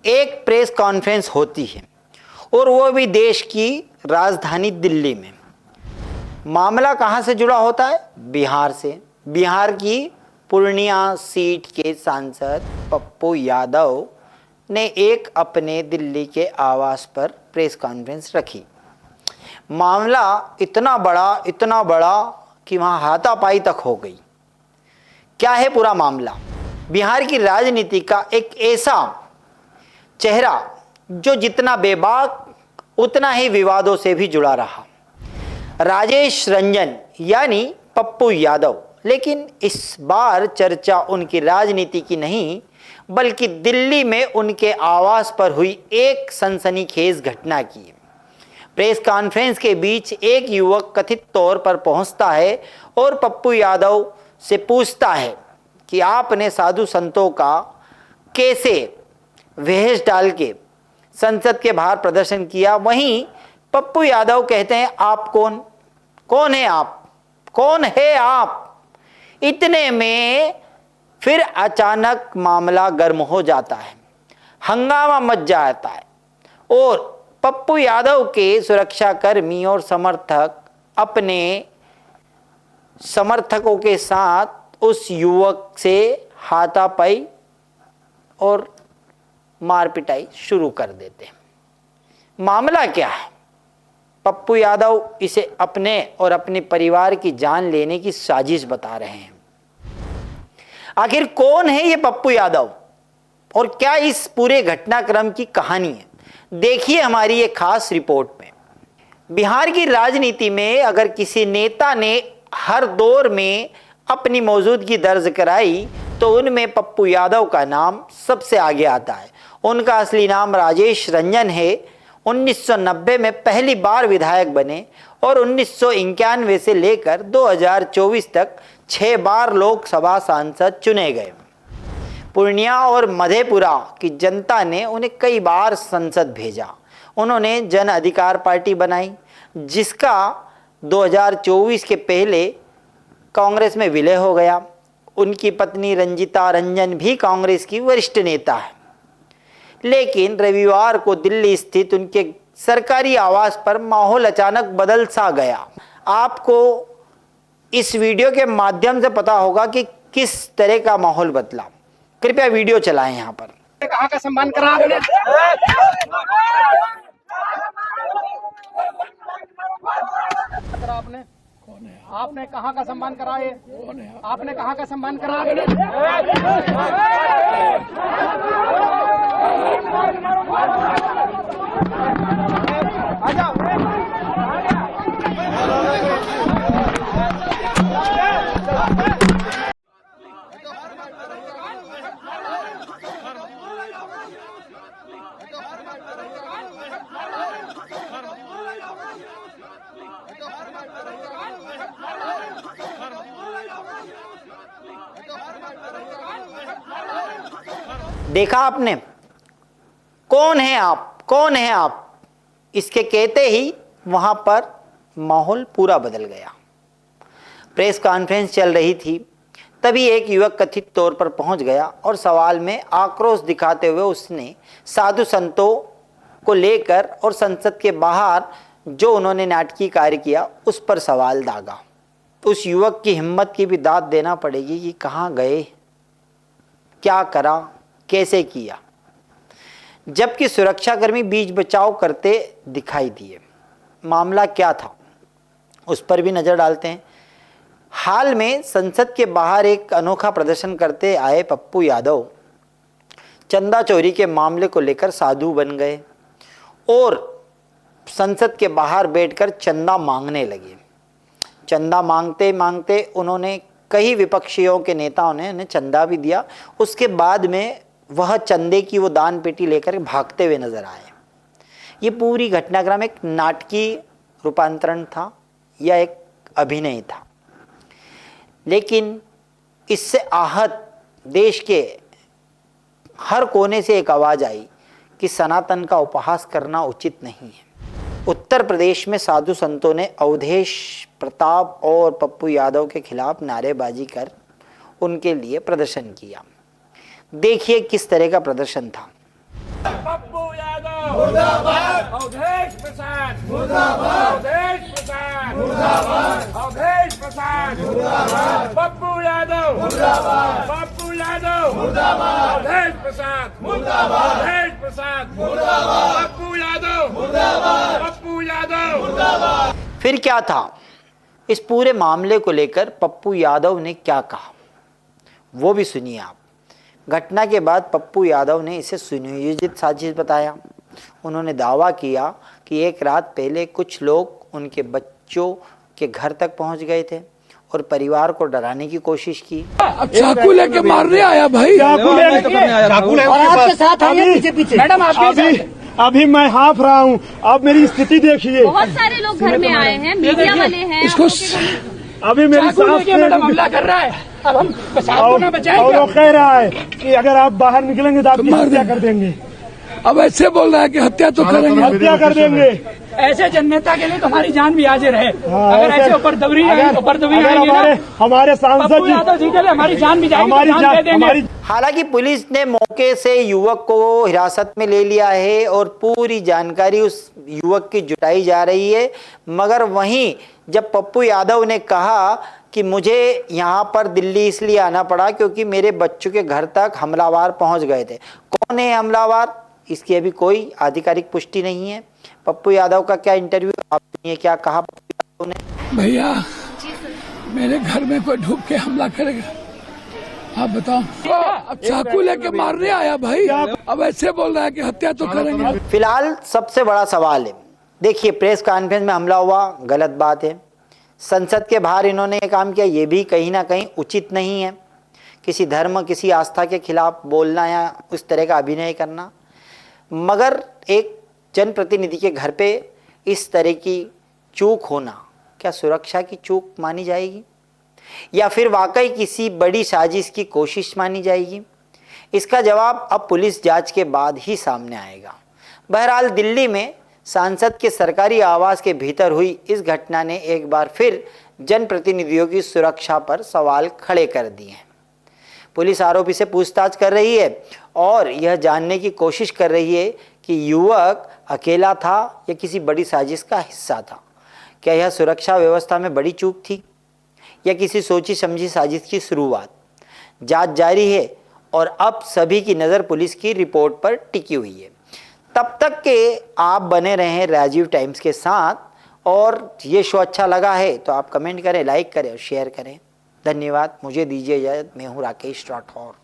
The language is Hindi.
एक प्रेस कॉन्फ्रेंस होती है और वो भी देश की राजधानी दिल्ली में। मामला कहाँ से जुड़ा होता है? बिहार से। बिहार की पूर्णिया सीट के सांसद पप्पू यादव ने एक अपने दिल्ली के आवास पर प्रेस कॉन्फ्रेंस रखी। मामला इतना बड़ा कि वहाँ हाथापाई तक हो गई। क्या है पूरा मामला? बिहार की राजनीति का एक ऐसा चेहरा जो जितना बेबाक उतना ही विवादों से भी जुड़ा रहा, राजेश रंजन यानी पप्पू यादव। लेकिन इस बार चर्चा उनकी राजनीति की नहीं बल्कि दिल्ली में उनके आवास पर हुई एक सनसनीखेज घटना की। प्रेस कॉन्फ्रेंस के बीच एक युवक कथित तौर पर पहुंचता है और पप्पू यादव से पूछता है कि आपने साधु संतों का कैसे वेश डाल के संसद के बाहर प्रदर्शन किया। वहीं पप्पू यादव कहते हैं आप कौन है आप? इतने में फिर अचानक मामला गर्म हो जाता है, हंगामा मच जाता है और पप्पू यादव के सुरक्षाकर्मी और समर्थक अपने समर्थकों के साथ उस युवक से हाथापाई और मारपिटाई शुरू कर देते हैं। मामला क्या है? पप्पू यादव इसे अपने और अपने परिवार की जान लेने की साजिश बता रहे हैं। आखिर कौन है ये पप्पू यादव और क्या इस पूरे घटनाक्रम की कहानी है? देखिए हमारी ये खास रिपोर्ट में। बिहार की राजनीति में अगर किसी नेता ने हर दौर में अपनी मौजूदगी दर्ज कराई तो उनमें पप्पू यादव का नाम सबसे आगे आता है। उनका असली नाम राजेश रंजन है। 1990 में पहली बार विधायक बने और 1991 से लेकर 2024 तक 6 बार लोकसभा सांसद चुने गए। पूर्णिया और मधेपुरा की जनता ने उन्हें कई बार संसद भेजा। उन्होंने जन अधिकार पार्टी बनाई जिसका 2024 के पहले कांग्रेस में विलय हो गया। उनकी पत्नी रंजिता रंजन भी कांग्रेस की वरिष्ठ नेता है। लेकिन रविवार को दिल्ली स्थित उनके सरकारी आवास पर माहौल अचानक बदल सा गया। आपको इस वीडियो के माध्यम से पता होगा कि किस तरह का माहौल बदला। कृपया वीडियो चलाएं। यहाँ पर कहाँ का सम्मान करा आपने? आपने कहाँ का सम्मान कराए? आपने कहाँ का सम्मान करा? देखा आपने? कौन है आप? इसके कहते ही वहां पर माहौल पूरा बदल गया। प्रेस कॉन्फ्रेंस चल रही थी, तभी एक युवक कथित तौर पर पहुंच गया और सवाल में आक्रोश दिखाते हुए उसने साधु संतों को लेकर और संसद के बाहर जो उन्होंने नाटकीय कार्य किया उस पर सवाल दागा। उस युवक की हिम्मत की भी दाद देना पड़ेगी कि कहाँ गए, क्या करा, कैसे किया, जबकि सुरक्षाकर्मी बीच बचाव करते दिखाई दिए। मामला क्या था उस पर भी नजर डालते हैं। हाल में संसद के बाहर एक अनोखा प्रदर्शन करते आए पप्पू यादव चंदा चोरी के मामले को लेकर साधु बन गए और संसद के बाहर बैठकर चंदा मांगने लगे। चंदा मांगते मांगते उन्होंने कई विपक्षियों के नेताओं ने उन्हें चंदा भी दिया। उसके बाद में वह चंदे की वो दान पेटी लेकर भागते हुए नजर आए। ये पूरी घटनाक्रम एक नाटकीय रूपांतरण था या एक अभिनय था, लेकिन इससे आहत देश के हर कोने से एक आवाज आई कि सनातन का उपहास करना उचित नहीं है। उत्तर प्रदेश में साधु संतों ने अवधेश प्रताप और पप्पू यादव के खिलाफ नारेबाजी कर उनके लिए प्रदर्शन किया। देखिए किस तरह का प्रदर्शन था। पप्पू यादव मुर्दाबाद, अवधेश प्रसाद मुर्दाबाद, अवधेश प्रसाद मुर्दाबाद, अवधेश प्रसाद मुर्दाबाद, पप्पू यादव मुर्दाबाद, पप्पू यादव मुर्दाबाद, अवधेश प्रसाद मुर्दाबाद, अवधेश प्रसाद मुर्दाबाद, पप्पू यादव मुर्दाबाद, पप्पू यादव मुर्दाबाद। फिर क्या था? इस पूरे मामले को लेकर पप्पू यादव ने क्या कहा वो भी सुनिए आप। घटना के बाद पप्पू यादव ने इसे सुनियोजित साजिश बताया। उन्होंने दावा किया कि एक रात पहले कुछ लोग उनके बच्चों के घर तक पहुंच गए थे और परिवार को डराने की कोशिश की। चाकू लेके मारने आया भाई, चाकू लेके और आपके साथ आइए पीछे पीछे। मैडम आप अभी मैं हाफ रहा हूँ, आप मेरी स्थिति देखिए। बहुत सारे लोग घर में आए हैं, मीडिया वाले हैं। इसको अभी मेरी सांस मैडम हमला कर रहा है, अब हम प्रसाद को बचाएंगे। और वो कह रहा है कि अगर आप बाहर निकलेंगे तो आपकी हत्या कर देंगे। अब ऐसे बोल रहा है कि हत्या तो करेंगे, हत्या कर देंगे। ऐसे जननेता के लिए तो हमारी जान भी हाजिर है। अगर ऐसे ऊपर दबरी हमारे सांसद यादव जी के लिए हमारी जान भी जाएगी, हमारी जान दे देंगे। हालांकि पुलिस ने मौके से युवक को हिरासत में ले लिया है और पूरी जानकारी उस युवक की जुटाई जा रही है। मगर वहीं जब पप्पू यादव ने कहा कि मुझे यहाँ पर दिल्ली इसलिए आना पड़ा क्योंकि मेरे बच्चों के घर तक हमलावर पहुँच गए थे। कौन है हमलावर, इसकी अभी कोई आधिकारिक पुष्टि नहीं है। पप्पू यादव का क्या इंटरव्यू आप सुनिए क्या कहा पप्पू यादव ने। भैया मेरे घर में कोई ढूक के हमला करेगा, आप बताओ। अब चाकू लेके मारने आया भाई, अब ऐसे बोल रहा है कि हत्या तो करेंगे। फिलहाल सबसे बड़ा सवाल है, देखिए प्रेस कॉन्फ्रेंस में हमला हुआ, गलत बात है। संसद के बाहर इन्होंने ये काम किया, ये भी कहीं ना कहीं उचित नहीं है। किसी धर्म किसी आस्था के खिलाफ बोलना या उस तरह का अभिनय करना। मगर एक जनप्रतिनिधि के घर पे इस तरह की चूक होना क्या सुरक्षा की चूक मानी जाएगी या फिर वाकई किसी बड़ी साजिश की कोशिश मानी जाएगी? इसका जवाब अब पुलिस जांच के बाद ही सामने आएगा। बहरहाल दिल्ली में सांसद के सरकारी आवास के भीतर हुई इस घटना ने एक बार फिर जनप्रतिनिधियों की सुरक्षा पर सवाल खड़े कर दिए हैं। पुलिस आरोपी से पूछताछ कर रही है और यह जानने की कोशिश कर रही है कि युवक अकेला था या किसी बड़ी साजिश का हिस्सा था। क्या यह सुरक्षा व्यवस्था में बड़ी चूक थी या किसी सोची समझी साजिश की शुरुआत? जांच जारी है और अब सभी की नज़र पुलिस की रिपोर्ट पर टिकी हुई है। तब तक के आप बने रहें राजीव टाइम्स के साथ और ये शो अच्छा लगा है तो आप कमेंट करें, लाइक करें और शेयर करें। धन्यवाद। मुझे दीजिए इजाज़त। मैं हूँ राकेश राठौर।